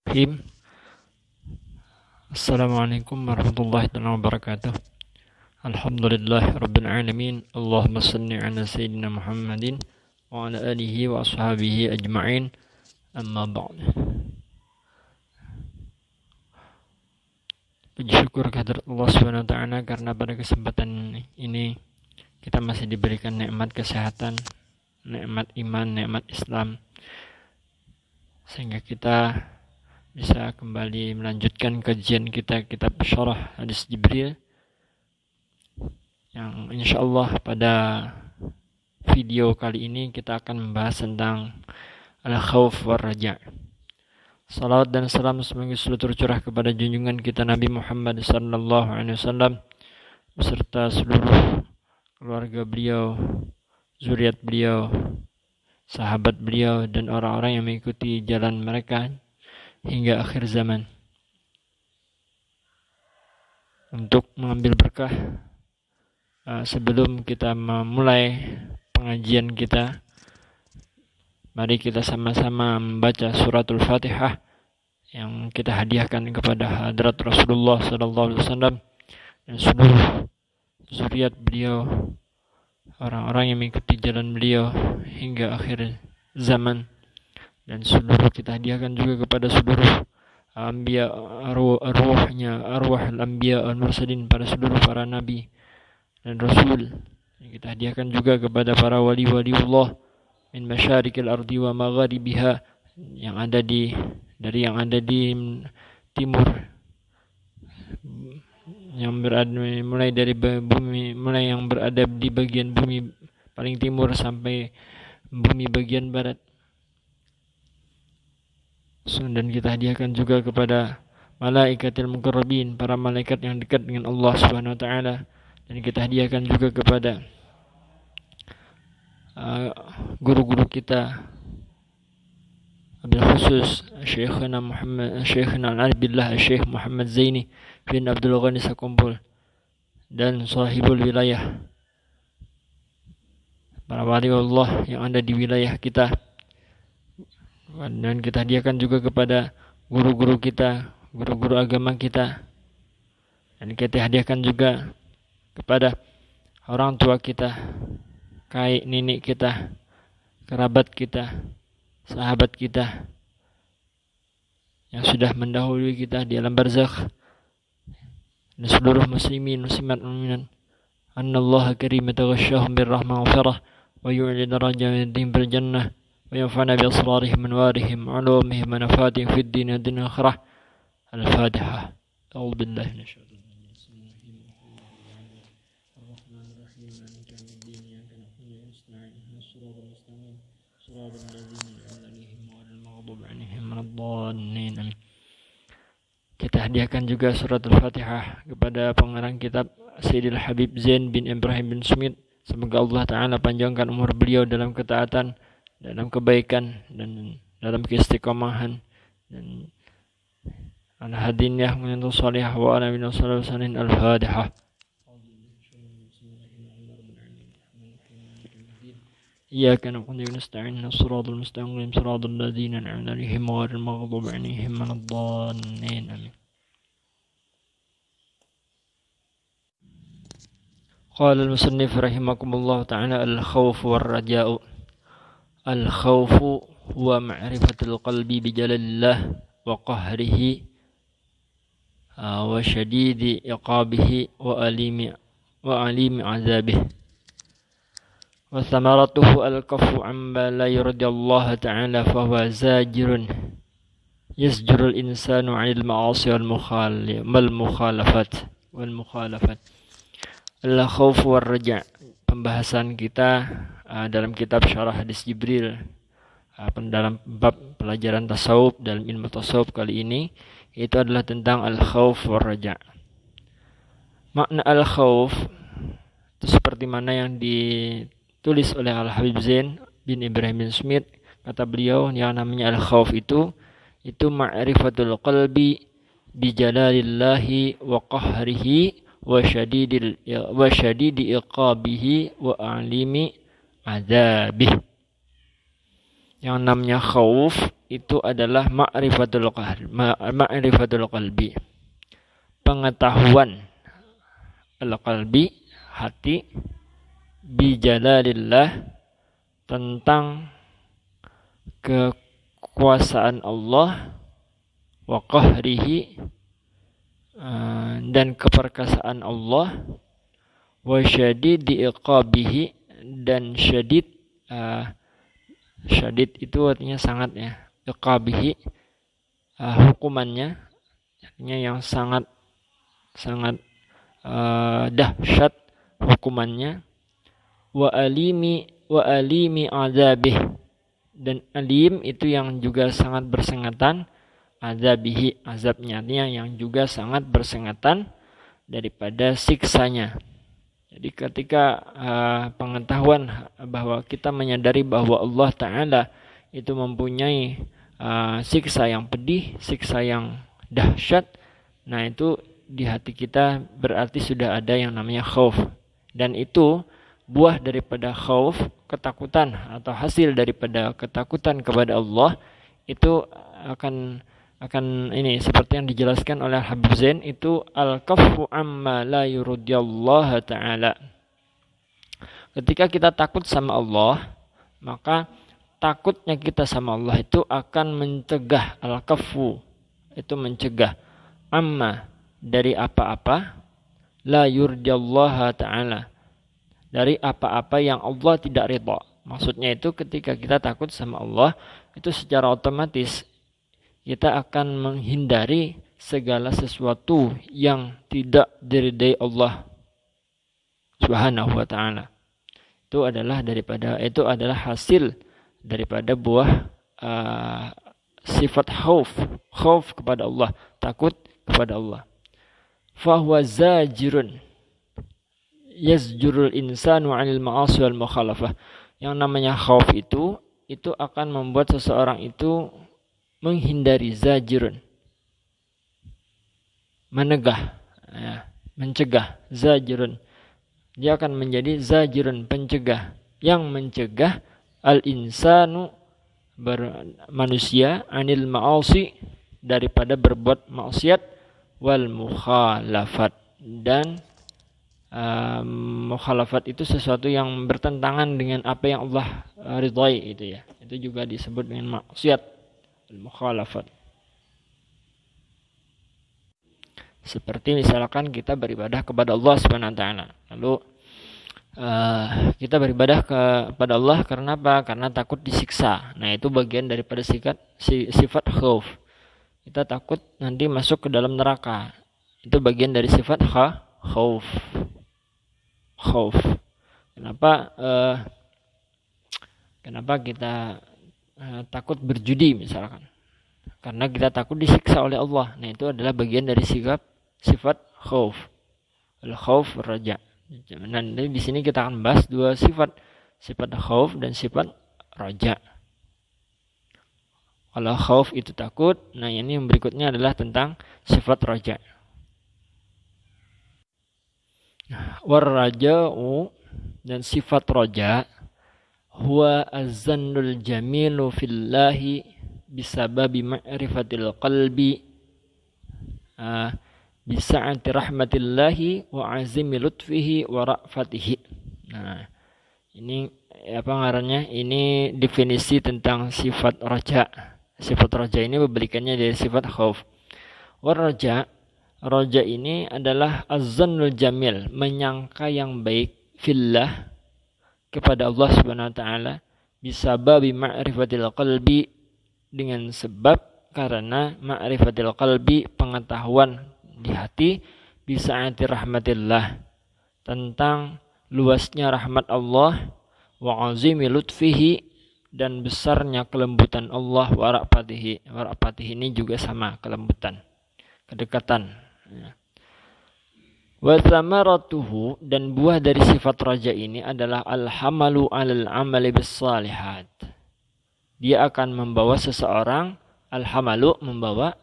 Bismillahirrahmanirrahim. Assalamualaikum warahmatullahi wabarakatuh. Alhamdulillah rabbil alamin. Allahumma salli ala sayyidina Muhammadin wa ala alihi wa ashabihi ajma'in. Amma ba'd. Puji syukur kehadirat Allah Subhanahu wa taala karena pada kesempatan ini kita masih diberikan nikmat kesehatan, nikmat iman, nikmat Islam, sehingga kita bisa kembali melanjutkan kajian kita kitab Syarah Hadis Jibril, yang insyaallah pada video kali ini kita akan membahas tentang al-khawf war raja'. Salawat dan salam semoga selalu tercurah kepada junjungan kita Nabi Muhammad sallallahu alaihi wasallam beserta seluruh keluarga beliau, zuriat beliau, sahabat beliau, dan orang-orang yang mengikuti jalan mereka hingga akhir zaman. Untuk mengambil berkah, sebelum kita memulai pengajian kita, mari kita sama-sama membaca suratul Fatihah yang kita hadiahkan kepada hadrat Rasulullah sallallahu alaihi wasallam dan seluruh zuriat beliau, orang-orang yang mengikuti jalan beliau hingga akhir zaman. Dan seluruh kita hadiahkan juga kepada seluruh anbiya, arwah al-anbiya al-mursalin, pada seluruh para nabi dan rasul. Kita hadiahkan juga kepada para wali-wali Allah min masyarikil ardi wa magharibiha, yang ada di timur, yang berada mulai dari bumi, mulai yang berada di bagian bumi paling timur sampai bumi bagian barat. Dan kita hadiahkan juga kepada malaikatil muqarrabin, para malaikat yang dekat dengan Allah Subhanahu wa taala. Dan kita hadiahkan juga kepada guru-guru kita, wabil khusus Syekhana Al-Arif Syekh Muhammad Zaini bin Abdul Ghani Sakumpul dan sahibul wilayah, para wali Allah yang ada di wilayah kita. Dan kita hadiahkan juga kepada guru-guru kita, guru-guru agama kita. Dan kita hadiahkan juga kepada orang tua kita, kakek nenek kita, kerabat kita, sahabat kita yang sudah mendahului kita di alam barzakh, dan seluruh muslimin muslimat mu'minat. Annallaha karim taghashshahum birrahmah wa farah wa yu'li darajatihim bil jannah وينفعنا بأسرارهم منوارهم علومهم ونفاتهم في الدين والدنيا والآخرة. الفاتحة. أعوذ بالله من الشيطان الرجيم. الرحمن الرحيم مالك يوم الدين إياك نعبد وإياك نستعين اهدنا الصراط المستقيم صراط الذين أنعمت عليهم غير المغضوب عليهم ولا الضالين. Kita hadiahkan juga surat Al-Fatihah kepada pengarang kitab Sayyidil Habib Zain bin Ibrahim bin Smith. Semoga Allah Ta'ala panjangkan umur beliau dalam ketaatan, dalam kebaikan, dan dalam keistiqomahan, dan al-hadiniyah menyentuh salihah wa ala min salihin. Al-Fatihah. Iyyaka na'budu wa nasta'in as-siratal mustaqim siratal ladzina an'amta 'alaihim ghairil maghdubi 'alaihim waladdallin. Amin. Qala al-musannif rahimakumullah ta'ala al-khawf war-raja'u. Al-khawfu huwa ma'rifatul qalbi bijalalillah wa qahrihi wa syadidi iqabihi wa alimi azabihi wa thamaratuhu al-kafu amma la yurdiallahu ta'ala fahuwa zajirun yasjurul insanu 'anil ma'asi wal mukhalafat. Al-khawfu war raja'. Pembahasan kita dalam kitab Syarah Hadis Jibril, dalam bab pelajaran tasawuf dalam ilmu tasawuf kali ini, itu adalah tentang al-khawf war raja'. Makna al-khawf itu seperti mana yang ditulis oleh Al-Habib Zain bin Ibrahim bin Smith. Kata beliau, yang namanya al-khawf itu ma'rifatul qalbi bijalalillahi wa qahrihi wa syadidi iqabihi wa alimi azabih. Yang namanya khauf itu adalah ma'rifatul qalbi. Pengetahuan al-qalbi, hati, bijalalillah, tentang kekuasaan Allah, wa qahrihi, dan keperkasaan Allah, wa syadidi iqabihi, dan syadid itu artinya sangat ya, iqabihi hukumannya, artinya yang sangat dahsyat hukumannya, wa alimi azabih, dan alim itu yang juga sangat bersengatan, azabihi azabnya, artinya yang juga sangat bersengatan daripada siksanya. Jadi ketika pengetahuan bahwa kita menyadari bahwa Allah Ta'ala itu mempunyai siksa yang pedih, siksa yang dahsyat, nah itu di hati kita berarti sudah ada yang namanya khauf. Dan itu buah daripada khauf, ketakutan atau hasil daripada ketakutan kepada Allah, itu akan ini seperti yang dijelaskan oleh Habib Zain, itu al-kaffu amma la yurdiyallaha ta'ala. Ketika kita takut sama Allah, maka takutnya kita sama Allah itu akan mencegah, al-kaffu itu mencegah, amma dari apa-apa, la yurdiyallaha ta'ala, dari apa-apa yang Allah tidak ridha. Maksudnya itu ketika kita takut sama Allah, itu secara otomatis kita akan menghindari segala sesuatu yang tidak diridai Allah Subhanahu wa ta'ala. Itu adalah hasil daripada buah sifat khauf kepada Allah, takut kepada Allah. Fahuwa zajirun yazjurul insanu 'anil ma'asi wal mukhalafah. Yang namanya khauf itu akan membuat seseorang itu menghindari, zajirun, mencegah, zajirun. Dia akan menjadi zajirun, pencegah, yang mencegah al-insanu, manusia, anil ma'asi, daripada berbuat maksiat, wal mukhalafat, dan mukhalafat itu sesuatu yang bertentangan dengan apa yang Allah ridhai, itu ya. Itu juga disebut dengan maksiat, al-mukhalafat. Seperti misalkan kita beribadah kepada Allah Subhanahu wa taala. Lalu kita beribadah kepada Allah karena apa? Karena takut disiksa. Nah, itu bagian daripada sifat khauf. Kita takut nanti masuk ke dalam neraka. Itu bagian dari sifat khauf. Kenapa kita takut berjudi misalkan? Karena kita takut disiksa oleh Allah. Nah, itu adalah bagian dari sifat khauf. Al-khauf raja. Dan di sini kita akan bahas dua sifat khauf dan sifat raja. Kalau khauf itu takut, nah ini yang berikutnya adalah tentang sifat raja. War raja'u, dan sifat raja, huwa az-zannul jamilu fillahi bisababi ma'rifatil qalbi bisa'ati rahmatillahi wa azimi lutfihi wa ra'fatihi. Nah, ini apa ngarannya? Ini definisi tentang sifat raja. Sifat raja ini memberikannya dari sifat khauf. War raja ini adalah az-zannul jamil, menyangka yang baik, fillah, kepada Allah Subhanahu wa taala, bisababi ma'rifatil qalbi, dengan sebab karena ma'rifatil qalbi, pengetahuan di hati, bisa'ati rahmatillah, tentang luasnya rahmat Allah, wa azimi lutfihi, dan besarnya kelembutan Allah, wa ra'fatihi ini juga sama, kelembutan, kedekatan. Wa thamaratuhu, dan buah dari sifat raja ini adalah al-hamalu 'alal 'amali bis salihat. Dia akan membawa seseorang, al-hamalu, membawa,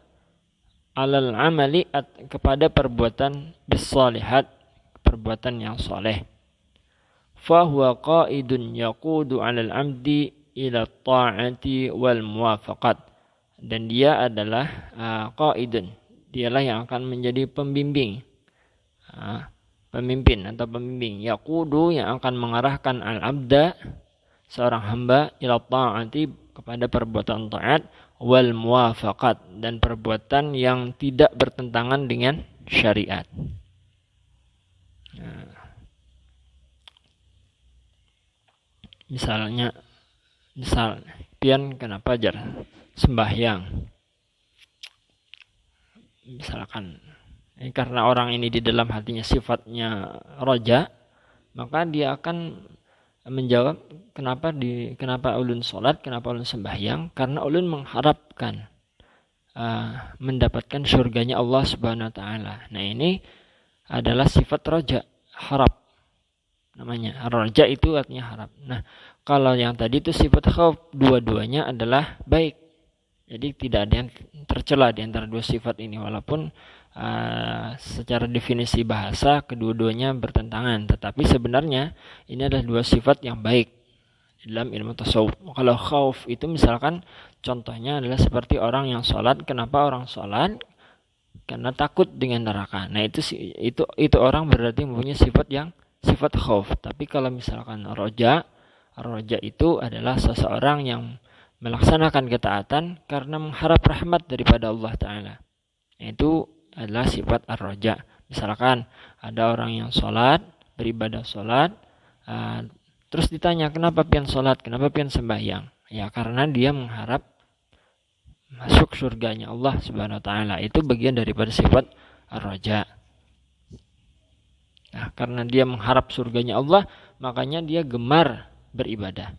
'alal 'amali, kepada perbuatan bis salihat, perbuatan yang saleh. Fa huwa qa'idun yaqudu 'alal 'amdi ila ta'ati wal muwafaqat. Dan dia adalah qaidun. Dialah yang akan menjadi pembimbing. Pemimpin atau pembimbing. Yaqudu, yang akan mengarahkan al-abda, seorang hamba, ila ta'ati, kepada perbuatan taat, wal muwafaqat, dan perbuatan yang tidak bertentangan dengan syariat. Misal pian kena pajar sembahyang, misalkan karena orang ini di dalam hatinya sifatnya roja, maka dia akan menjawab, kenapa ulun sholat, kenapa ulun sembahyang, karena ulun mengharapkan mendapatkan surganya Allah Subhanahu wa taala. Nah, ini adalah sifat roja, harap namanya. Roja itu artinya harap. Nah, kalau yang tadi itu sifat khauf, dua-duanya adalah baik. Jadi tidak ada yang tercela di antara dua sifat ini, walaupun secara definisi bahasa kedua-duanya bertentangan, tetapi sebenarnya ini adalah dua sifat yang baik dalam ilmu tasawuf. Kalau khauf itu misalkan contohnya adalah seperti orang yang sholat. Kenapa orang sholat? Karena takut dengan neraka. Nah, itu orang berarti mempunyai sifat khauf. Tapi kalau misalkan roja itu adalah seseorang yang melaksanakan ketaatan karena mengharap rahmat daripada Allah Ta'ala. Itu adalah sifat ar-roja. Misalkan ada orang yang sholat, beribadah sholat, terus ditanya, kenapa pian sholat, kenapa pian sembahyang? Ya, karena dia mengharap masuk surganya Allah Subhanahu wa taala. Itu bagian daripada sifat ar-roja. Nah, karena dia mengharap surganya Allah, makanya dia gemar beribadah.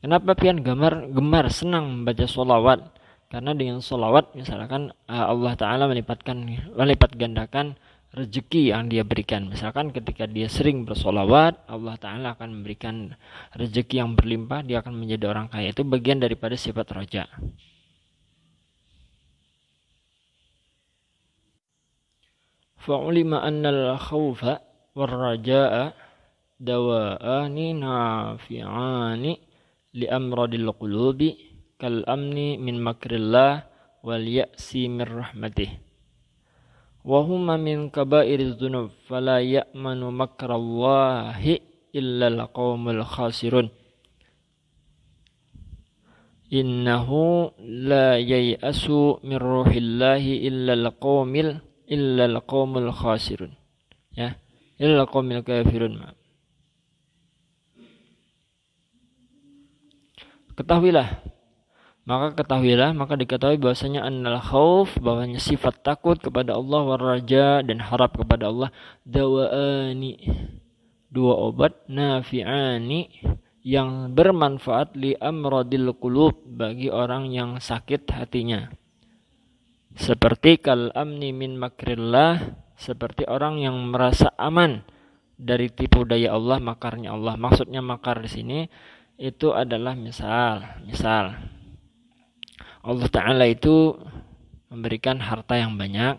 Kenapa pian gemar senang membaca sholawat? Karena dengan sholawat misalkan Allah Ta'ala melipat gandakan rezeki yang dia berikan. Misalkan ketika dia sering bersolawat, Allah Ta'ala akan memberikan rezeki yang berlimpah, dia akan menjadi orang kaya. Itu bagian daripada sifat roja. Fa'ulima annal khawfa warraja'a dawa'ani nafi'ani li'amradil qulubi kal amni min makrillah wal ya'si min rahmatih wa huma min kaba'iriz dzunub fala ya'manu makrallahi illa al-qaumul khasirun innahu la yai'asu min ruhillahi illa al-qaumul khasirun, ya, illa al-qaumil kafirun. Maka diketahui bahwasanya annal khauf, bahwasanya sifat takut kepada Allah, waraja, dan harap kepada Allah, dawaani, dua obat, nafi'ani, yang bermanfaat, li amradil qulub, bagi orang yang sakit hatinya. Seperti kal amni min makrillah, seperti orang yang merasa aman dari tipu daya Allah, makarnya Allah. Maksudnya makar di sini itu adalah misal Allah Ta'ala itu memberikan harta yang banyak.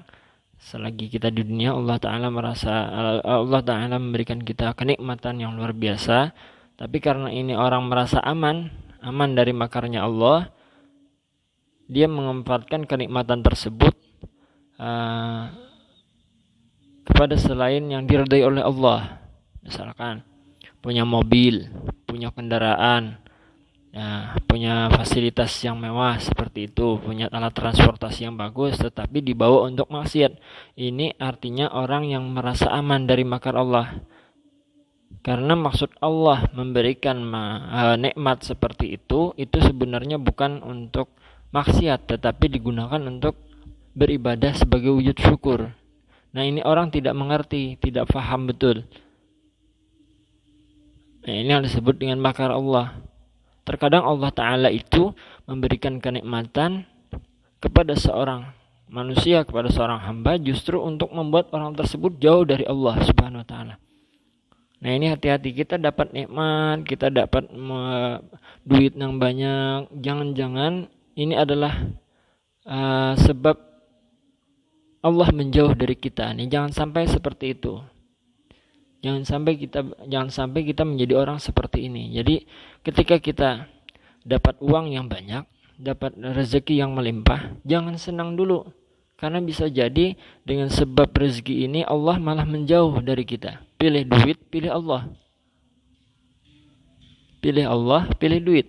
Selagi kita di dunia, Allah Ta'ala memberikan kita kenikmatan yang luar biasa. Tapi karena ini orang merasa aman dari makarnya Allah, dia menempatkan kenikmatan tersebut kepada selain yang diridai oleh Allah. Misalkan punya mobil, punya kendaraan, ya, punya fasilitas yang mewah seperti itu, punya alat transportasi yang bagus, tetapi dibawa untuk maksiat. Ini artinya orang yang merasa aman dari makar Allah. Karena maksud Allah memberikan nikmat seperti itu sebenarnya bukan untuk maksiat, tetapi digunakan untuk beribadah sebagai wujud syukur. Nah, ini orang tidak mengerti, tidak paham betul. Nah, ini yang disebut dengan makar Allah. Terkadang Allah Ta'ala itu memberikan kenikmatan kepada seorang manusia, kepada seorang hamba, justru untuk membuat orang tersebut jauh dari Allah Subhanahu wa Ta'ala. Nah, ini hati-hati, kita dapat nikmat, kita dapat duit yang banyak, jangan-jangan ini adalah sebab Allah menjauh dari kita. Nih, jangan sampai seperti itu. Jangan sampai kita menjadi orang seperti ini. Jadi ketika kita dapat uang yang banyak, dapat rezeki yang melimpah, jangan senang dulu. Karena bisa jadi dengan sebab rezeki ini Allah malah menjauh dari kita. Pilih duit, pilih Allah. Pilih Allah, pilih duit.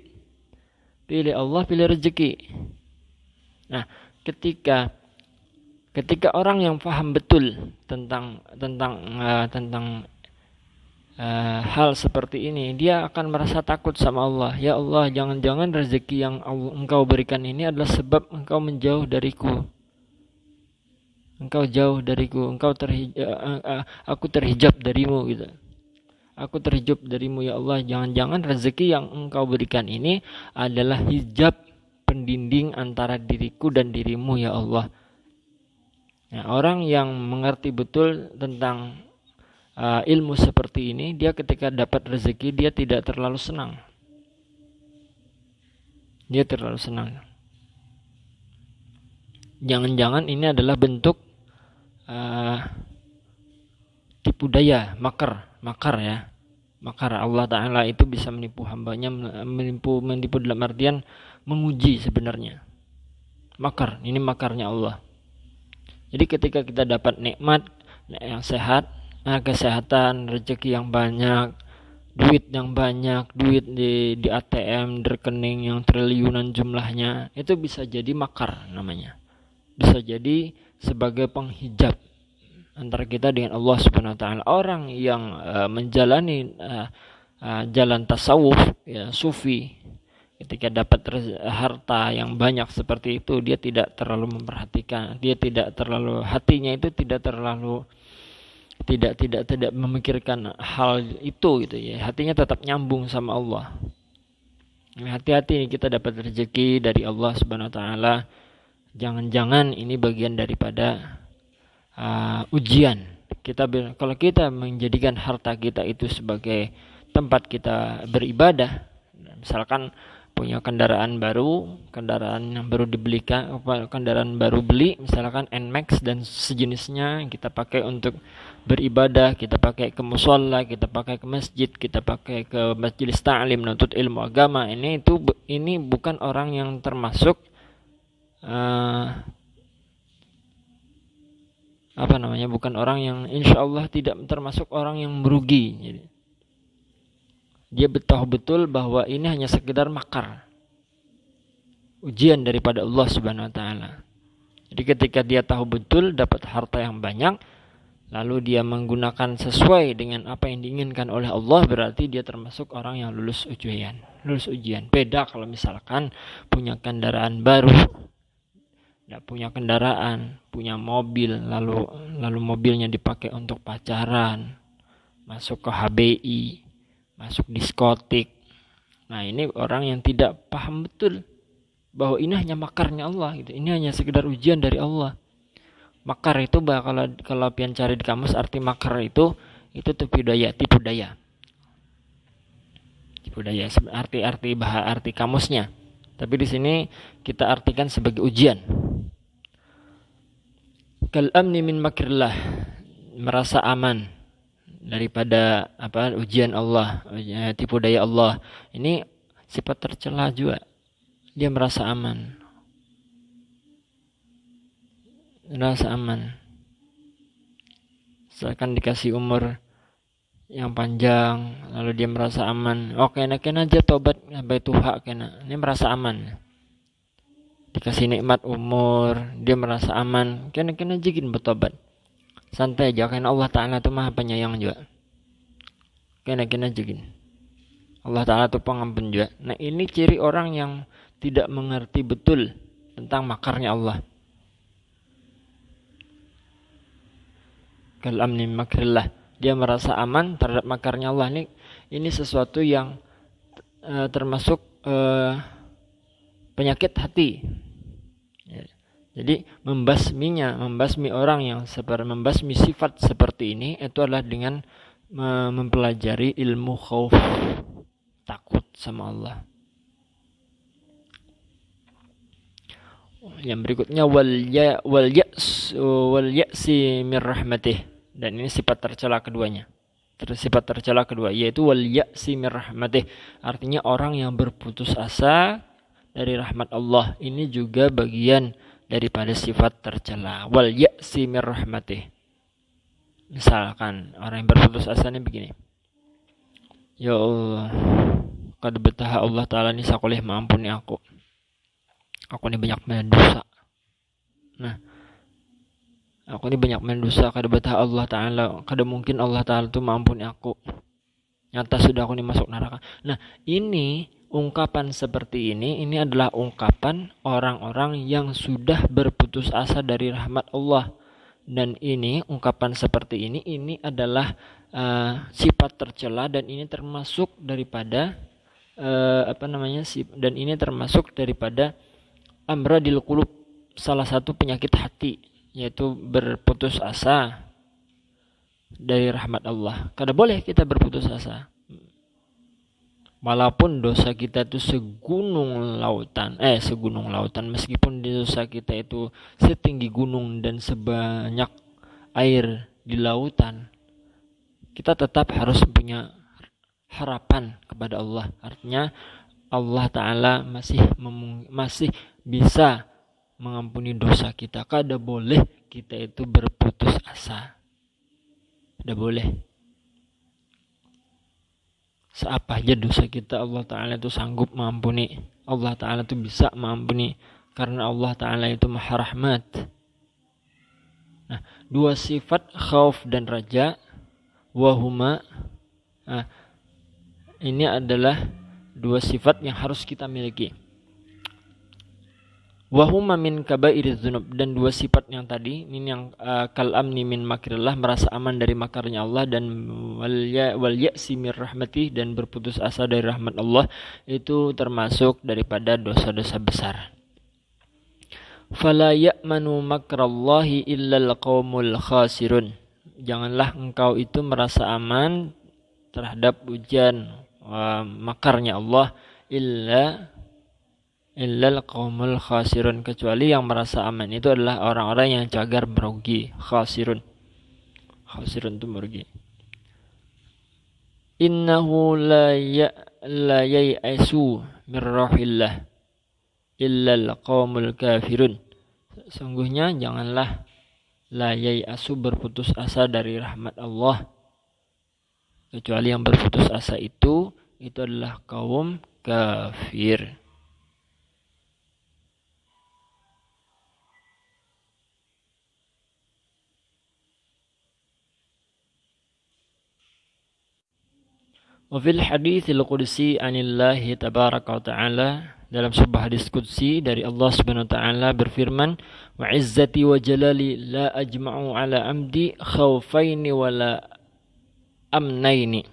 Pilih Allah, pilih rezeki. Nah, ketika orang yang paham betul tentang hal seperti ini, dia akan merasa takut sama Allah. Ya Allah, jangan-jangan rezeki yang Engkau berikan ini adalah sebab Engkau menjauh dariku. Engkau jauh dariku, aku terhijab darimu gitu. Aku terhijab darimu ya Allah. Jangan-jangan rezeki yang Engkau berikan ini adalah hijab pendinding antara diriku dan dirimu ya Allah. Nah, orang yang mengerti betul tentang ilmu seperti ini, dia ketika dapat rezeki dia tidak terlalu senang. Dia terlalu senang. Jangan-jangan ini adalah bentuk tipu daya, makar ya. Makar. Allah Ta'ala itu bisa menipu hambanya, menipu dalam artian menguji sebenarnya. Makar, ini makarnya Allah. Jadi ketika kita dapat nikmat yang sehat, kesehatan, rezeki yang banyak, duit yang banyak, duit di ATM, di rekening yang triliunan jumlahnya, itu bisa jadi makar namanya. Bisa jadi sebagai penghijab antara kita dengan Allah Subhanahu wa taala. Orang yang menjalani jalan tasawuf ya, sufi, ketika dapat harta yang banyak seperti itu, dia tidak terlalu memperhatikan, dia tidak terlalu, hatinya itu tidak terlalu tidak memikirkan hal itu gitu ya. Hatinya tetap nyambung sama Allah. Hati-hati kita dapat rezeki dari Allah Subhanahu wa taala. Jangan-jangan ini bagian daripada ujian. Kalau kita menjadikan harta kita itu sebagai tempat kita beribadah, misalkan punya kendaraan yang baru dibelikan, kendaraan baru beli, misalkan NMAX dan sejenisnya, kita pakai untuk beribadah, kita pakai ke musholla, kita pakai ke masjid, kita pakai ke majelis ta'lim, menuntut ilmu agama. Ini bukan orang yang termasuk bukan orang yang insya Allah tidak termasuk orang yang merugi. Jadi, dia tahu betul bahwa ini hanya sekedar makar, ujian daripada Allah Subhanahu wa taala. Jadi ketika dia tahu betul dapat harta yang banyak, lalu dia menggunakan sesuai dengan apa yang diinginkan oleh Allah, berarti dia termasuk orang yang lulus ujian. Beda kalau misalkan punya kendaraan baru, tidak punya kendaraan, punya mobil, lalu mobilnya dipakai untuk pacaran, masuk ke HBI, masuk diskotik. Nah, ini orang yang tidak paham betul bahwa ini hanya makarnya Allah gitu. Ini hanya sekedar ujian dari Allah. Makar itu kalau pian cari di kamus, arti makar itu tipu daya. Tipu daya arti kamusnya. Tapi di sini kita artikan sebagai ujian. Kal amni min makrillah, merasa aman daripada ujian Allah, tipu daya Allah. Ini sifat tercela juga. Dia merasa aman. Misalkan dikasih umur yang panjang, lalu dia merasa aman. Kena aja tobat sampai tuha kena. Ini merasa aman. Dikasih nikmat umur, dia merasa aman. Kena jigin bertobat. Santai aja, karena Allah Ta'ala itu maha penyayang juga. Kena jigin. Allah Ta'ala itu pengampun juga. Nah, ini ciri orang yang tidak mengerti betul tentang makarnya Allah. Kal amni makrillah, dia merasa aman terhadap makarnya Allah. Ini sesuatu yang termasuk penyakit hati. Jadi membasmi orang yang membasmi sifat seperti ini itu adalah dengan mempelajari ilmu khauf, takut sama Allah. Yang berikutnya wal ya'si min rahmatih, dan ini sifat tercela keduanya. sifat tercela kedua, yaitu wal ya'si mir rahmatih. Artinya orang yang berputus asa dari rahmat Allah. Ini juga bagian daripada sifat tercela. Wal ya'si mir rahmatih. Misalkan orang yang berputus asa ini begini. Ya Allah, qad betaha Allah Ta'ala ni sakoleh maampuni aku. Aku ini banyak mendosa. Nah, aku ini banyak mendosa. Qad betaha Allah Ta'ala. Kada mungkin Allah Ta'ala itu maampuni aku. Nyata sudah aku ini masuk neraka. Nah, ini ungkapan seperti ini adalah ungkapan orang-orang yang sudah berputus asa dari rahmat Allah. Dan ini ungkapan seperti ini adalah sifat tercela, dan ini termasuk daripada dan ini termasuk daripada amradil qulub, salah satu penyakit hati, yaitu berputus asa dari rahmat Allah. Kada boleh kita berputus asa. Walaupun dosa kita itu segunung lautan, meskipun dosa kita itu setinggi gunung dan sebanyak air di lautan, kita tetap harus punya harapan kepada Allah. Artinya Allah Ta'ala masih bisa mengampuni dosa kita. Kada boleh kita itu berputus asa. Kada boleh. Seapa aja dosa kita, Allah Ta'ala itu sanggup mengampuni. Allah Ta'ala itu bisa mengampuni, karena Allah Ta'ala itu maha rahmat. Nah, dua sifat khauf dan raja, wahuma, ini adalah dua sifat yang harus kita miliki. Wahuma min kabairiz dzunub, dan dua sifat yang tadi ini yang kal amni min makrillah, merasa aman dari makarnya Allah, dan wal ya'si mir rahmatih, dan berputus asa dari rahmat Allah, itu termasuk daripada dosa-dosa besar. Fala ya'manu makrallahi illal qaumul khasirun. Janganlah engkau itu merasa aman terhadap ujian makarnya Allah illal qaumul khasirun, kecuali yang merasa aman itu adalah orang-orang yang cagar merugi. Khasirun itu merugi. Innahu la yai'asu mir rahillah illal qaumul kafirun. Sungguhnya janganlah la yai'asu, berputus asa dari rahmat Allah, kecuali yang berputus asa itu adalah kaum kafir. Wafil haditsil qudsi anillahi tabaraka wa ta'ala, dalam sebuah hadis qudsi dari Allah Subhanahu wa ta'ala berfirman, wa izzati wa jalali la ajma'u ala amdi khawfaini wa la amnaini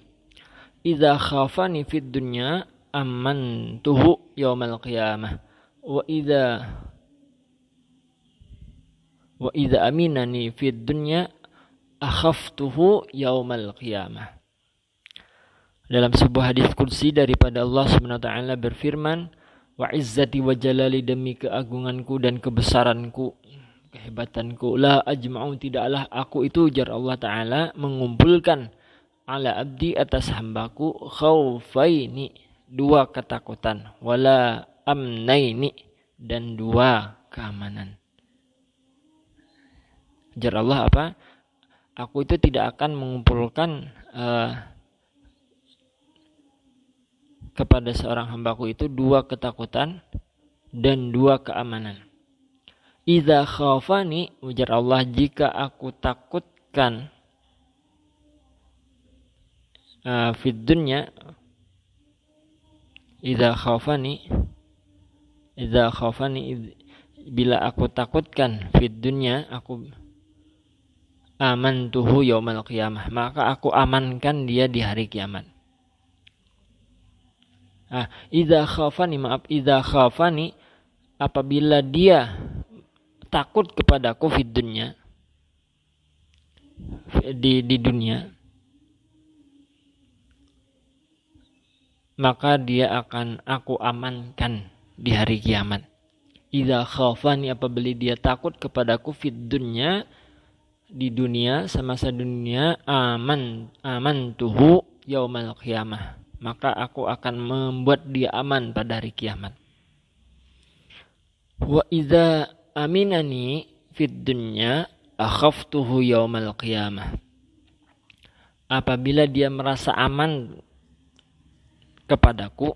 idza khafani fid dunya amantuhu yaumal qiyamah wa idza aminani fid dunya akhaftuhu yaumal qiyamah. Dalam sebuah hadis qudsi daripada Allah Subhanahu wa ta'ala berfirman, wa izzati wa jalali, demi keagunganku dan kebesaranku, kehebatanku, la ajma'u, tidaklah aku itu, ujar Allah Ta'ala, mengumpulkan ala abdi, atas hambaku, khaufaini, dua ketakutan, wala amnaini, dan dua keamanan. Ujar Allah apa? Aku itu tidak akan mengumpulkan kepada seorang hambaku itu dua ketakutan dan dua keamanan. Idza khafani, ujar Allah, jika aku takutkan fid dunya, idza khafani, bila aku takutkan fid dunya, aku amantuhu yaumal qiyamah, maka aku amankan dia di hari kiamat. Idza khafani, apabila dia takut kepadaku fid dunya, di dunia, maka dia akan aku amankan di hari kiamat. Idza khafani, apabila dia takut kepadaku fid dunya, di dunia, semasa dunia, amantuhu yaumal qiyamah, maka aku akan membuat dia aman pada hari kiamat. Wa idza aminani fid dunya akhaftuhu yaumal qiyamah. Apabila dia merasa aman kepadaku,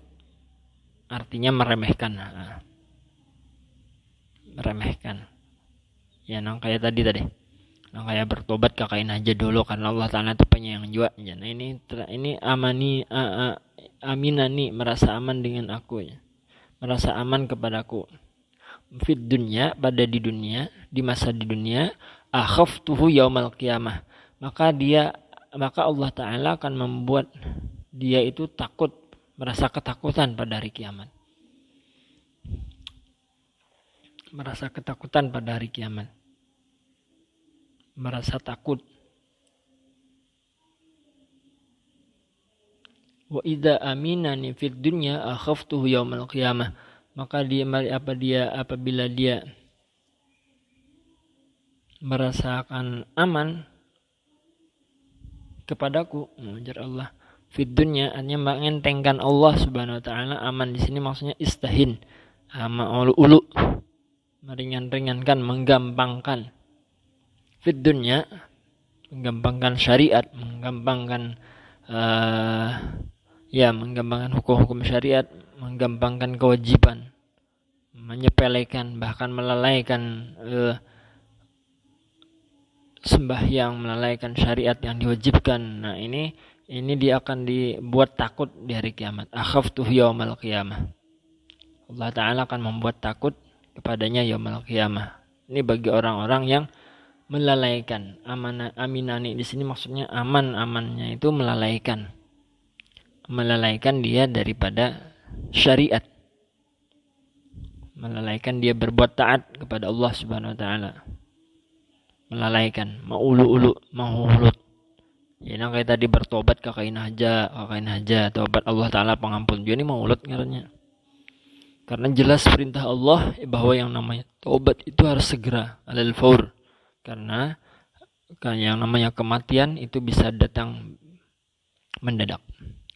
artinya meremehkan. Meremehkan. Ya, nang kayak tadi. Nang kayak bertobat kakain aja dulu karena Allah Ta'ala itu penyayang juga. Ya, nah ini aminani, merasa aman dengan aku ya. Merasa aman kepadaku. Fid dunya, pada di dunia, di masa di dunia, akhaftuhu yaumal qiyamah. Maka Allah Ta'ala akan membuat dia itu takut, merasa ketakutan pada hari kiamat. Merasa ketakutan pada hari kiamat. Merasa takut. Wa idza aminani fid dunya akhaftuhu yaumal qiyamah. Maka apabila dia merasakan aman kepadaku, mengejar Allah. Fid dunya artinya mengentengkan Allah Subhanahu wa taala. Aman di sini maksudnya istahin. Ulu meringan-ringankan, menggampangkan. Fid dunya menggampangkan syariat, menggampangkan menggampangkan hukum-hukum syariat, menggampangkan kewajiban, menyepelekan bahkan melalaikan sembahyang, melalaikan syariat yang diwajibkan. Nah, ini dia akan dibuat takut di hari kiamat. Akhaftuhu yaumal qiyamah. Allah Ta'ala akan membuat takut kepadanya yaumal qiyamah. Ini bagi orang-orang yang melalaikan. Aminani di sini maksudnya amannya itu melalaikan dia daripada syariat, melalaikan dia berbuat taat kepada Allah Subhanahu wa taala, melalaikan, mau ulu-ulu, mau hulut. Ya, kayak tadi bertobat kakain aja, tobat Allah Ta'ala pengampun. Jadi mau ulut ngarannya. Karena jelas perintah Allah bahwa yang namanya tobat itu harus segera, alal faur. Karena yang namanya kematian itu bisa datang mendadak.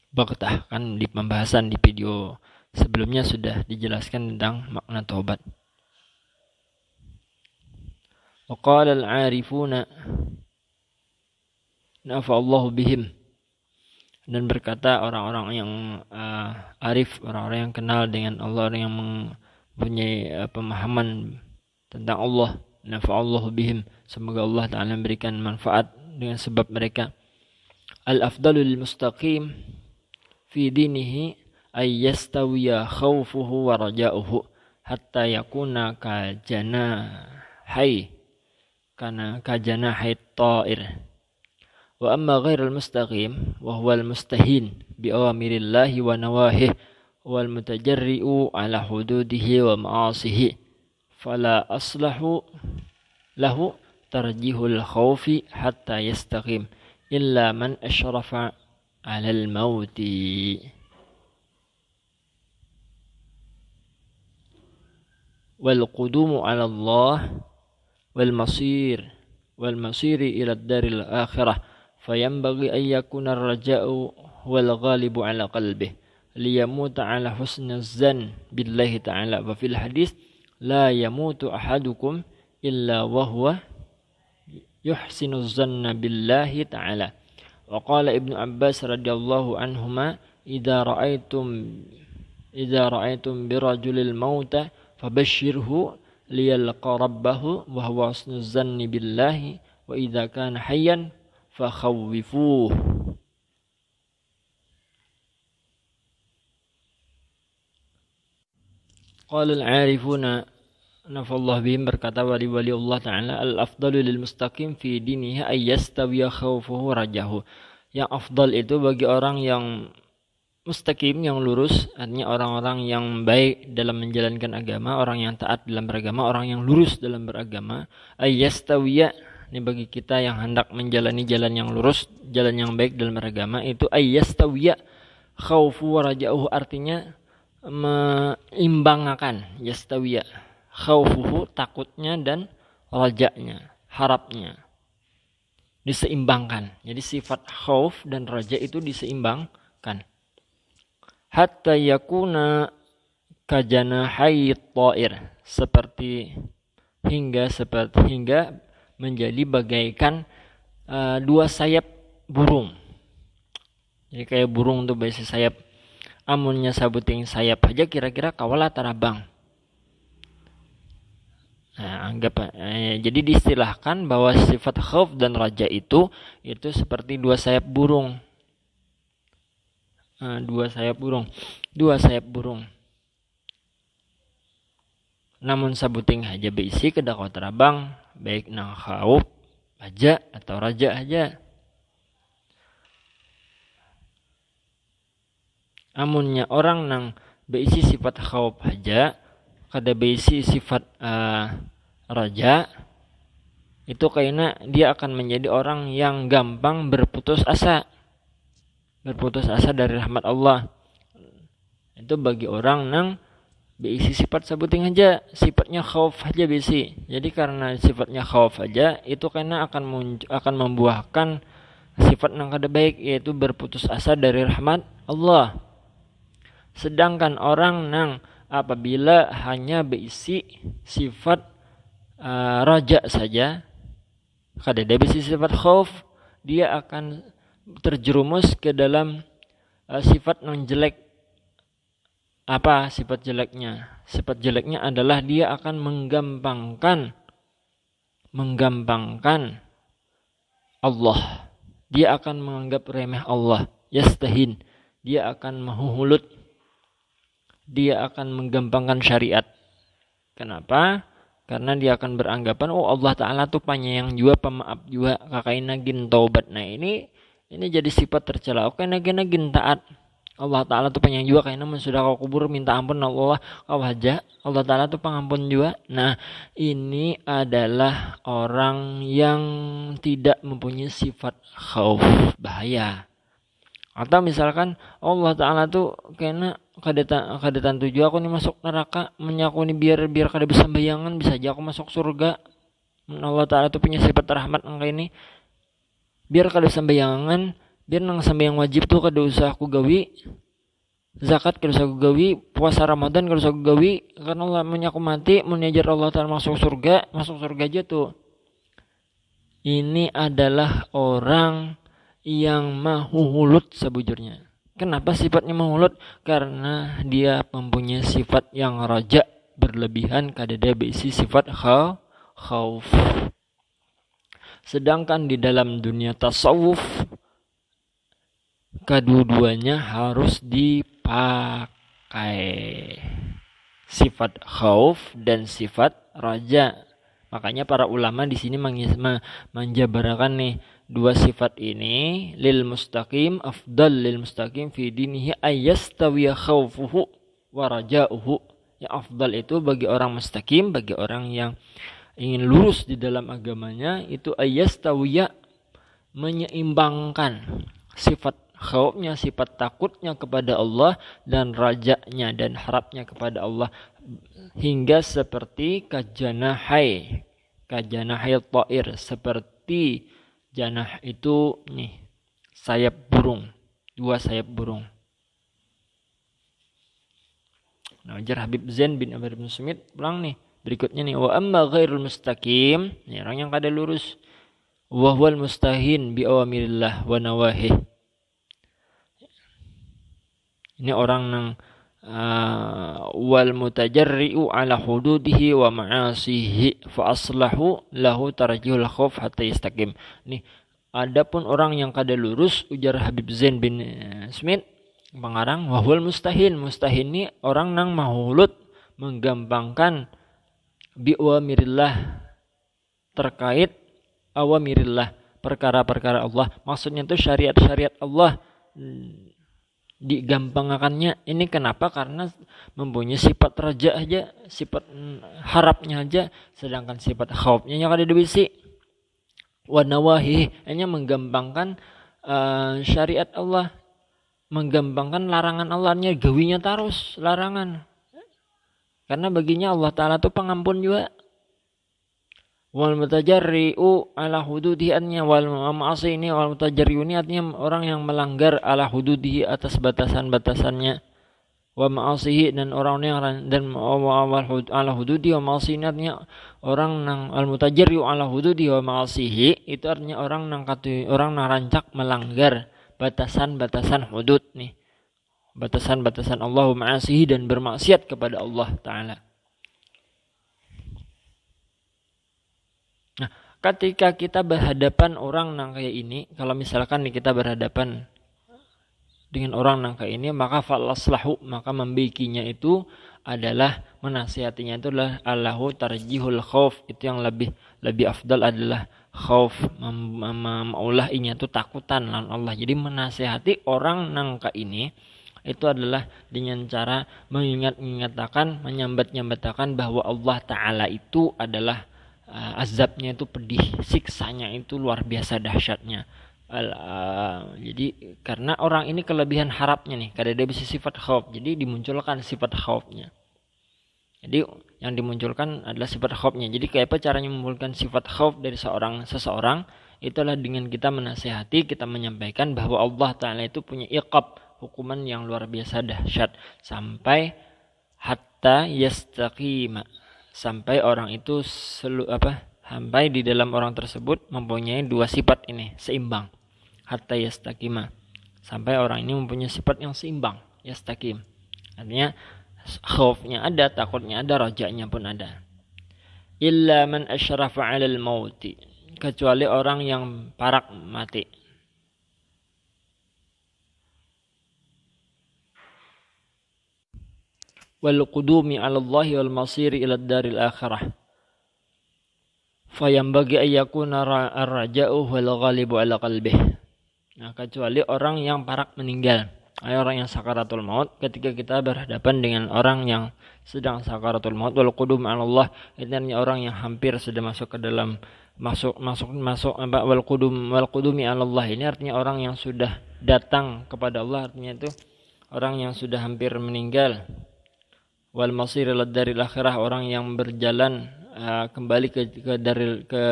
Baghtah, kan di pembahasan di video sebelumnya sudah dijelaskan tentang makna tobat. Wa qala al-'arifuna nafa'allahu bihim, dan berkata orang-orang yang arif, orang-orang yang kenal dengan Allah, orang yang mempunyai pemahaman tentang Allah, nafa'allahu bihim, semoga Allah Ta'ala memberikan manfaat dengan sebab mereka. Al-afdalul mustaqim fi dinihi ay yastawiya khawfuhu wa raja'uhu hatta yakuna kajanahi ta'ir. Wa amma ghairul mustaqim wa huwal mustahin bi awamirillahi wa nawahih wal mutajarri'u ala hududihi wa ma'asihi fala aslahu lahu tarjihul khawfi hatta yastaqim illa man asyrafa 'alal mauti. Wal qudumu 'ala Allah wal masiri ila ad-daril akhirah fayanbaghi an yakuna ar-raja'u wal ghalibu 'ala qalbihi liyamuta 'ala husnaz zan billahi ta'ala. Wa fil hadis la yamutu ahadukum illa wa huwa yuhsinu zanna billahi ta'ala. Wa qala Ibnu Abbas radhiyallahu anhuma idza ra'aitum birajulil mauta fabashshirhu liyalqa rabbahu wa huwa husnuz zanni billahi wa idza kana hayyan fakhawwifuhu. Qala al-'arifuna nafallahu bihim, berkata wali-wali Allah Ta'ala, al-afdalu lil mustaqim fi dinihi ay yastawiya khawfuhu rajahu. Yang afdal itu bagi orang yang mustaqim, yang lurus, artinya orang-orang yang baik dalam menjalankan agama, orang yang taat dalam beragama, orang yang lurus dalam beragama. Ay yastawiya, ini bagi kita yang hendak menjalani jalan yang lurus, jalan yang baik dalam beragama, itu ay yastawiya khawfuhu rajahu, artinya meimbangkan. Yastawiya khawfuhu takutnya dan rajanya, harapnya. diseimbangkan. Jadi sifat khauf dan raja itu diseimbangkan. Hatta yakuna kajanahi ta'ir, hingga menjadi bagaikan dua sayap burung. Jadi kayak burung tuh biasa sayap, amunnya sabuting sayap aja kira-kira kawala tarabang. Nah, jadi diistilahkan bahwa sifat khauf dan raja itu seperti dua sayap burung. Dua sayap burung. Namun sabuting aja beisi kedah kau terabang, baik nang khauf aja atau raja aja. Amunnya orang nang beisi sifat khauf aja, kada beisi sifat raja, itu kayaknya dia akan menjadi orang yang gampang berputus asa dari rahmat Allah. Itu bagi orang nang beisi sifat sabuting aja, sifatnya khauf aja beisi. Jadi karena sifatnya khauf aja, itu kayaknya akan membuahkan sifat nang kada baik, yaitu berputus asa dari rahmat Allah. Sedangkan orang nang apabila hanya beisi sifat raja saja, kada ada beisi sifat khauf, dia akan terjerumus ke dalam sifat nang jelek. Apa sifat jeleknya? Sifat jeleknya adalah dia akan menggampangkan Allah. Dia akan menganggap remeh Allah. Yastahin. Dia akan mahuhulut. Dia akan menggampangkan syariat. Kenapa? Karena dia akan beranggapan, oh Allah Ta'ala tuh penyayang juga, pemaaf juga, kakain nagin taubat. Nah ini jadi sifat tercela. Oke, nagin taat. Allah Ta'ala tuh penyayang juga, kayaknya sudah kau kubur minta ampun Allah kau aja. Allah Ta'ala tuh pengampun juga. Nah ini adalah orang yang tidak mempunyai sifat khauf, bahaya. Atau misalkan Allah Ta'ala tuh kayaknya kada tentu juga aku nih masuk neraka, menyaku nih biar kada bisa bayangan, bisa aja aku masuk surga. Allah Ta'ala tuh punya sifat rahmat angka ini, biar kada bisa bayangan, biar nang sambayang wajib tuh kada usah aku gawi, zakat kada usah aku gawi, puasa Ramadan kada usah aku gawi, karena Allah menyaku mati, menyajar Allah Ta'ala masuk surga aja tuh. Ini adalah orang yang mahuhulut sebujurnya. Kenapa sifatnya mahulut? Karena dia mempunyai sifat yang raja berlebihan, kadada beisi sifat khauf. Sedangkan di dalam dunia tasawuf, kedua-duanya harus dipakai, sifat khauf dan sifat raja. Makanya para ulama di sini menjabarkan nih dua sifat ini, lil mustaqim fi dinihi ayyastawiya khaufuhu wa raja'uhu. Yang afdal itu bagi orang mustaqim, bagi orang yang ingin lurus di dalam agamanya, itu ayyastawiya, menyeimbangkan sifat khaufnya, sifat takutnya kepada Allah, dan rajanya dan harapnya kepada Allah, hingga seperti kajanahai ta'ir, seperti janah itu nih sayap burung, dua sayap burung. Nah, ujar Habib Zain bin Amr bin Smith pulang nih berikutnya nih, wa amma ghairul mustaqim, nih orang yang kada lurus, wa huwal mustahin bi awamirillah wa nawahih. Ini orang nang wal mutajarri'u ala hududihi wa ma'asihi fa aslahu lahu tarjihul khauf hatta yastaqim. Nih, adapun orang yang kada lurus, ujar Habib Zain bin Smith pengarang, wahwal mustahin ini orang nang mahulut, menggampangkan biwamirillah, terkait awamirillah, perkara-perkara Allah. Maksudnya itu syariat-syariat Allah digampangkannya. Ini kenapa? Karena mempunyai sifat raja aja, sifat harapnya aja, sedangkan sifat khaufnya yang ada di bisi. Wa nawahi, hanya menggampangkan syariat Allah, menggampangkan larangan Allahnya, gawinya terus larangan. Karena baginya Allah Ta'ala itu pengampun juga. Wal mutajarri'u ala hududihi artinya wal ma'asi ini wal mutajarri'u ini artinya orang yang melanggar ala hududihi atas batasan-batasannya. Wa ma'asihi dan orang yang dan ala hududi wa ma'asi ini artinya orang nang al mutajarri'u ala hududi wa ma'asihi itu artinya orang nang rancak melanggar batasan-batasan hudud nih. Batasan-batasan Allah wa ma'asihi dan bermaksiat kepada Allah Ta'ala. Nah, ketika kita berhadapan orang nang kayak ini, kalau misalkan nih kita berhadapan dengan orang nang kayak ini, maka falaslahu, maka membikinya itu adalah menasihatinya itu adalah Allahu tarjihul khauf, itu yang lebih afdal adalah khauf, maulahinya itu takutan lawan Allah. Jadi menasihati orang nang kayak ini itu adalah dengan cara mengingat-ingatkan, menyambat-nyambatakan bahwa Allah Ta'ala itu adalah azabnya itu pedih, siksanya itu luar biasa dahsyatnya. Jadi karena orang ini kelebihan harapnya nih, karena dia bisa sifat khauf, jadi dimunculkan sifat khaufnya. Jadi yang dimunculkan adalah sifat khaufnya. Jadi kayak apa caranya memunculkan sifat khauf dari seseorang? Itulah dengan kita menasihati, kita menyampaikan bahwa Allah Ta'ala itu punya iqab, hukuman yang luar biasa dahsyat, sampai hatta yastaqima, sampai orang itu sampai di dalam orang tersebut mempunyai dua sifat ini seimbang. Hatta yastaqima, sampai orang ini mempunyai sifat yang seimbang, yastaqim. Artinya khaufnya ada, takutnya ada, rajanya pun ada. Illa man asyrafa 'alal mauti, kecuali orang yang parak mati. Wal qudumi 'ala Allahi wal masiri ila daril akhirah. Fayambagi ayyakuna ar-raja'u wal ghalibu 'ala qalbihi. Nah, kecuali orang yang parak meninggal, orang yang sakaratul maut. Ketika kita berhadapan dengan orang yang sedang sakaratul maut, wal qudum 'ala Allah, itu artinya orang yang hampir sudah masuk ke dalam wal qudumi 'ala Allah, ini artinya orang yang sudah datang kepada Allah, artinya itu orang yang sudah hampir meninggal. Wal masir ila daril akhirah, orang yang berjalan kembali ke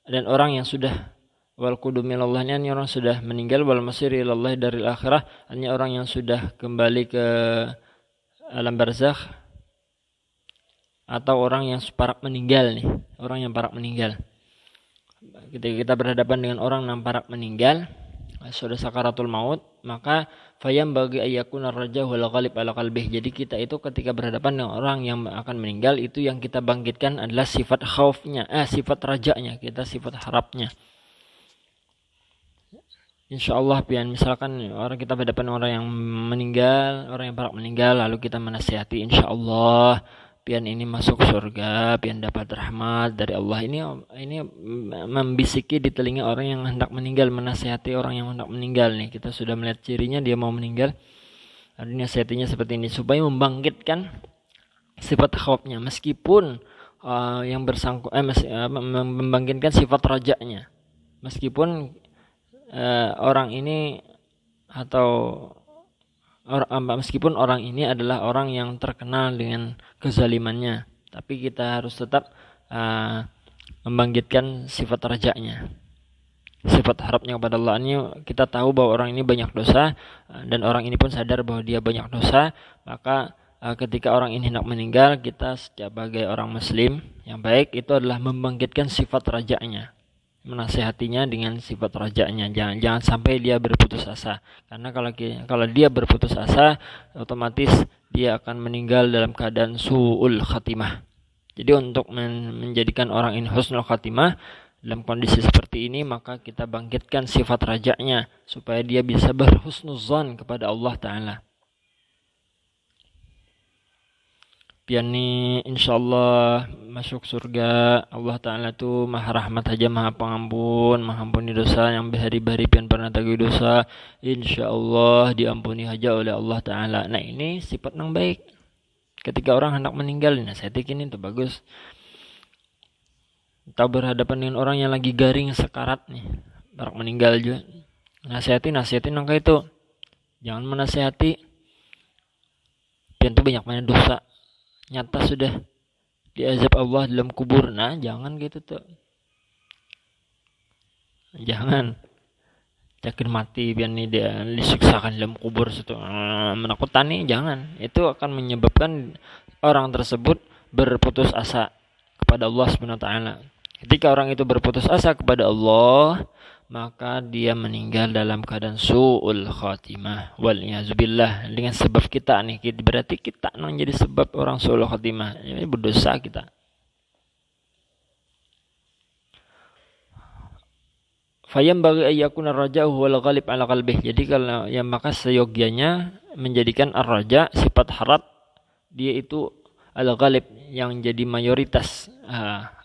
dan orang yang sudah wal qudumi ilallah, ini orang sudah meninggal. Wal masir ilallah daril akhirah, hanya orang yang sudah kembali ke alam barzakh, atau orang yang parak meninggal nih, orang yang parak meninggal. Ketika kita berhadapan dengan orang yang parak meninggal, sudah sakaratul maut, maka fayam bagi ayyakuna raja wal ghalib ala qalbih. Jadi kita itu ketika berhadapan dengan orang yang akan meninggal, itu yang kita bangkitkan adalah sifat khaufnya, sifat rajanya, kita sifat harapnya. Insyaallah pian misalkan orang kita berhadapan orang yang meninggal, orang yang parak meninggal, lalu kita menasihati, insyaallah pian ini masuk surga, pian dapat rahmat dari Allah. Ini membisiki di telinga orang yang hendak meninggal, menasihati orang yang hendak meninggal nih. Kita sudah melihat cirinya dia mau meninggal. Lalu nasihatinya seperti ini supaya membangkitkan sifat khaufnya, meskipun yang bersangkut membangkitkan sifat rajanya. Meskipun orang ini meskipun orang ini adalah orang yang terkenal dengan kezalimannya, tapi kita harus tetap membangkitkan sifat rajanya, sifat harapnya kepada Allah. Ini kita tahu bahwa orang ini banyak dosa, dan orang ini pun sadar bahwa dia banyak dosa. Maka ketika orang ini hendak meninggal, kita sebagai orang muslim yang baik itu adalah membangkitkan sifat rajanya, menasihatinya dengan sifat rajanya. Jangan sampai dia berputus asa, karena kalau dia berputus asa, otomatis dia akan meninggal dalam keadaan su'ul khatimah. Jadi untuk menjadikan orang ini husnul khatimah dalam kondisi seperti ini, maka kita bangkitkan sifat rajanya supaya dia bisa berhusnuzan kepada Allah Ta'ala. Piani insyaallah masuk surga. Allah Ta'ala tu maha rahmat aja, maha pengampun, maha ampuni dosa. Yang berhari-hari pian pernah tagih dosa, insyaallah diampuni aja oleh Allah Ta'ala. Nah, ini sifat yang baik. Ketika orang hendak meninggal, nasihatikin itu bagus. Kita berhadapan dengan orang yang lagi garing sekarat nih, barak meninggal juga, nasihatin angka itu. Jangan menasihati pian tu banyak dosa, nyata sudah diazab Allah dalam kubur. Nah, jangan gitu tuh. Jangan. Yakin mati biar nih dia disiksakan dalam kubur situ. Menakutkan, jangan. Itu akan menyebabkan orang tersebut berputus asa kepada Allah Subhanahu wa taala. Ketika orang itu berputus asa kepada Allah, maka dia meninggal dalam keadaan su'ul khatimah. Wal'iyazubillah. Dengan sebab kita nih, berarti kita menjadi sebab orang su'ul khatimah. Ini berdosa kita. Fayam bagi ayyakuna raja'u wal ghalib ala qalbih. Jadi kalau yang maka seyogianya menjadikan ar-raja sifat harap dia itu al-ghalib yang jadi mayoritas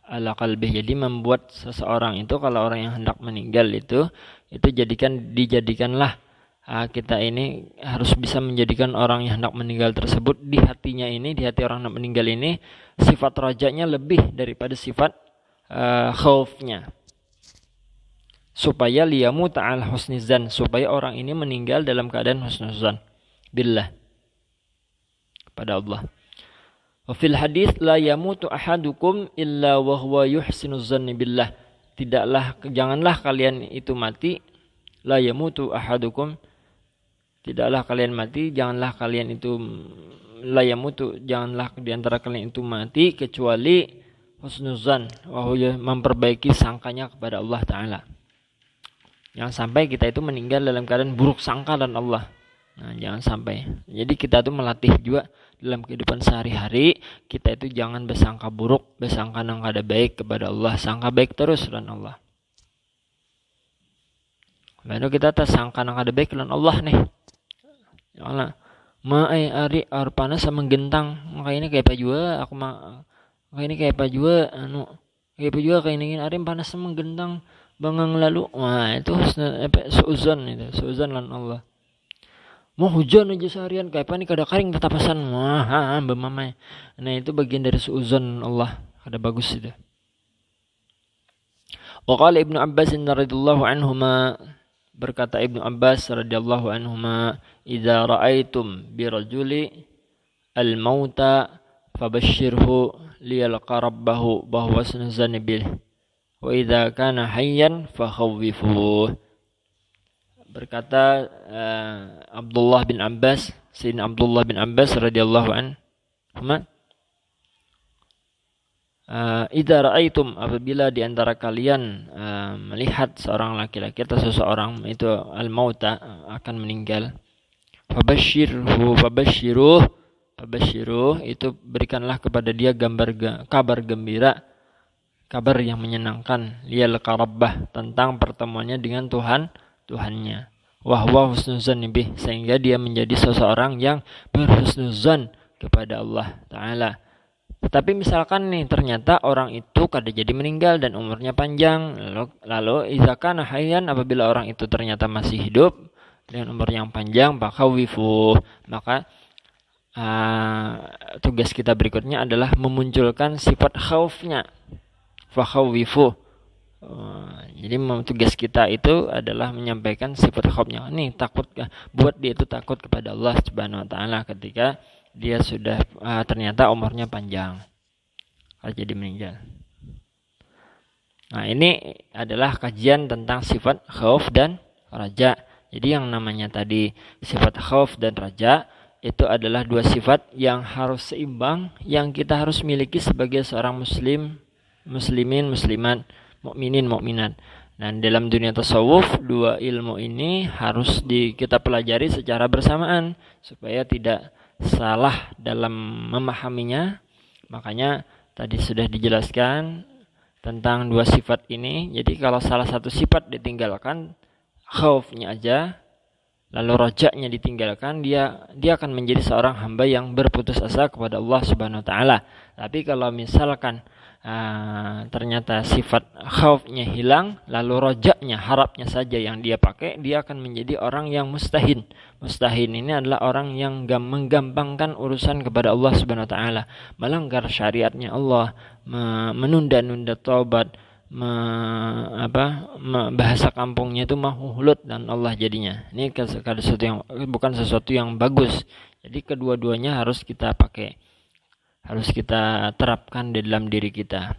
ala qalbih. Jadi membuat seseorang itu kalau orang yang hendak meninggal itu dijadikanlah kita ini harus bisa menjadikan orang yang hendak meninggal tersebut di hatinya ini, di hati orang yang meninggal ini sifat rajanya lebih daripada sifat khaufnya. Supaya liyamu ta'al husnizan, supaya orang ini meninggal dalam keadaan husnuzan billah kepada Allah. Wa fil hadis la yamutu ahadukum illa wa huwa yuhsinuz zanni billah. Janganlah kalian itu mati, la yamutu ahadukum, tidaklah kalian mati, janganlah di antara kalian itu mati kecuali husnuzan, wa huwa memperbaiki sangkanya kepada Allah taala. Jangan sampai kita itu meninggal dalam keadaan buruk sangka dan Allah. Nah, jangan sampai. Jadi kita itu melatih juga dalam kehidupan sehari-hari, kita itu jangan bersangka buruk, bersangka yang kada baik kepada Allah, sangka baik terus dan Allah. Lalu kita tersangka yang kada baik dan Allah nih. Ya Allah, ari panas sama gentang, kayak ini kayak apa juga aku kayak ini kayak apa juga kayak apa juga kayak ini ari panas sama gentang bangang lalu. Wah, itu suuzon lan Allah. Mau hujan aja seharian kayak apa nih kada karing tatapasan. Wah, bemamai. Nah, itu bagian dari suuzon Allah. Kada bagus itu. Wa qala Ibnu Abbas radhiyallahu anhuma, berkata Ibnu Abbas radhiyallahu anhuma, "Idza ra'aitum bi rajuli al-mauta fabashshirhu liyalqa rabbahu bahwa sunzan bil. Wa idza kana hayyan fakhawwifuh." Berkata Abdullah bin Abbas, Sayyidina Abdullah bin Abbas radhiyallahu anhu, idza ra'aitum, apabila di antara kalian melihat seorang laki-laki atau seseorang itu al-mauta akan meninggal, fabashshiruh itu berikanlah kepada dia kabar gembira, kabar yang menyenangkan, liyalqa rabbah, tentang pertemuannya dengan Tuhannya. Wahwa husnuzan bih, sehingga dia menjadi seseorang yang berhusnuzan kepada Allah Ta'ala. Tapi misalkan nih ternyata orang itu kada jadi meninggal dan umurnya panjang, lalu idza kana hayyan, apabila orang itu ternyata masih hidup dengan umur yang panjang, maka tugas kita berikutnya adalah memunculkan sifat khaufnya. Fakhawwifu. Jadi tugas kita itu adalah menyampaikan sifat khaufnya. Nih takut, buat dia itu takut kepada Allah Subhanahu wa taala ketika dia sudah ternyata umurnya panjang, jadi meninggal. Nah, ini adalah kajian tentang sifat khauf dan raja. Jadi yang namanya tadi sifat khauf dan raja itu adalah dua sifat yang harus seimbang, yang kita harus miliki sebagai seorang muslimin, muslimat, mukminin, mukminat. Dan dalam dunia tasawuf, dua ilmu ini harus kita pelajari secara bersamaan supaya tidak salah dalam memahaminya. Makanya tadi sudah dijelaskan tentang dua sifat ini. Jadi kalau salah satu sifat ditinggalkan, khaufnya aja, lalu rajanya ditinggalkan, dia akan menjadi seorang hamba yang berputus asa kepada Allah Subhanahu wa taala. Tapi kalau misalkan ternyata sifat khaufnya hilang, lalu rajanya, harapnya saja yang dia pakai, dia akan menjadi orang yang mustahin. Mustahin ini adalah orang yang menggampangkan urusan kepada Allah Subhanahu wa taala, melanggar syariatnya Allah, menunda-nunda taubat, bahasa kampungnya itu mahulut dan Allah jadinya. Ini bukan sesuatu yang bagus. Jadi kedua-duanya harus kita pakai. harus kita terapkan di dalam diri kita.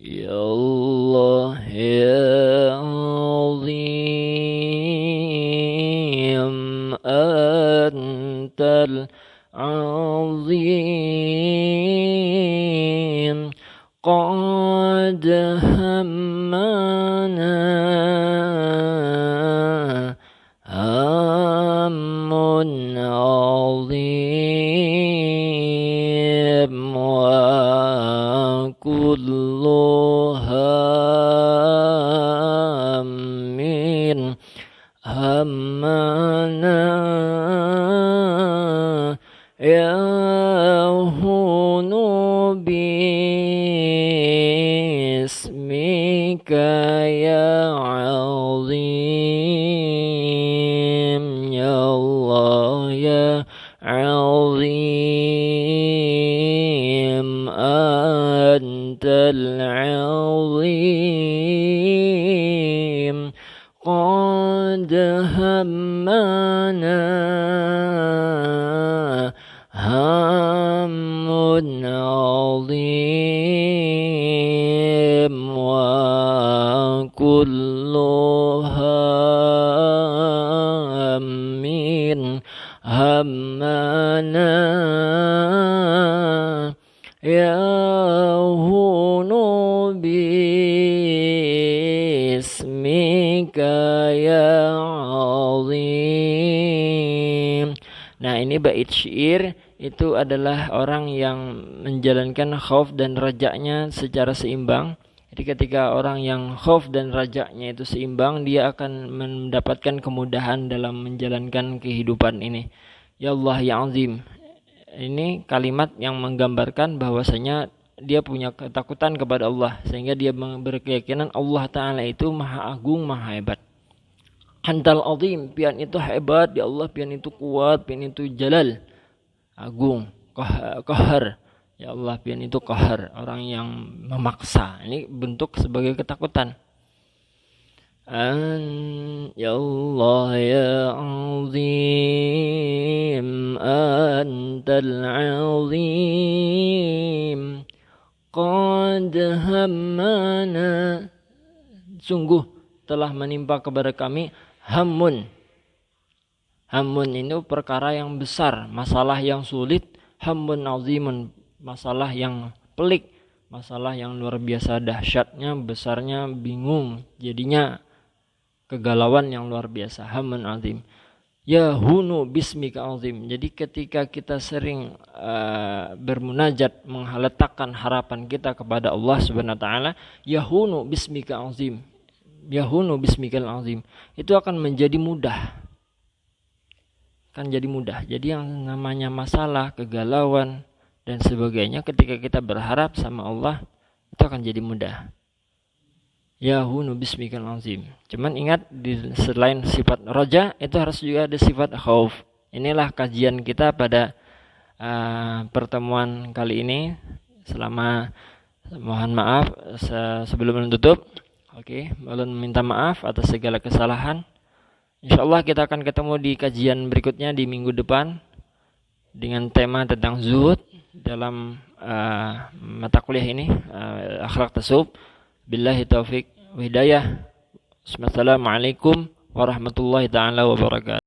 Ya Allah ya Azim Antal Azim Qad hammana hammun azim wa kullu hammin hammana ya hunu bismika ya azim ya Allah ya azim antal azim qad hammana hammun azim wa kullu hammin hammana ya hunu bismika ya azim. Nah, ini bait syair itu adalah orang yang menjalankan khauf dan rajanya secara seimbang. Jadi ketika orang yang khauf dan rajanya itu seimbang, dia akan mendapatkan kemudahan dalam menjalankan kehidupan ini. Ya Allah ya Azim. Ini kalimat yang menggambarkan bahwasanya dia punya ketakutan kepada Allah, sehingga dia berkeyakinan Allah Ta'ala itu maha agung, maha hebat. Antal Azim, pian itu hebat, ya Allah pian itu kuat, pian itu jalal, agung, qahar. Ya Allah pian itu qahar, orang yang memaksa. Ini bentuk sebagai ketakutan. Ya Allah ya Azim Antal Azim Qad hammana, sungguh telah menimpa kepada kami hammun. Hammun ini perkara yang besar, masalah yang sulit. Hammun azimun, masalah yang pelik, masalah yang luar biasa dahsyatnya, besarnya, bingung, jadinya kegalauan yang luar biasa. Hammun azim. Ya hunu bismika azim. Jadi ketika kita sering bermunajat, meletakkan harapan kita kepada Allah Subhanahu wa taala, ya hunu bismika azim. Ya hunu bismikal azim. Itu akan menjadi mudah. Kan jadi mudah. Jadi yang namanya masalah, kegalauan dan sebagainya, ketika kita berharap sama Allah, itu akan jadi mudah. Ya hunu bismikal azim. Cuman ingat, selain sifat roja, itu harus juga ada sifat khauf. Inilah kajian kita pada pertemuan kali ini. Mohon maaf sebelum menutup. Oke, mohon minta maaf atas segala kesalahan. Insyaallah kita akan ketemu di kajian berikutnya di minggu depan dengan tema tentang zuhud dalam mata kuliah ini, akhlak tasawuf. Billahi taufik wa hidayah. Assalamualaikum warahmatullahi taala wabarakatuh.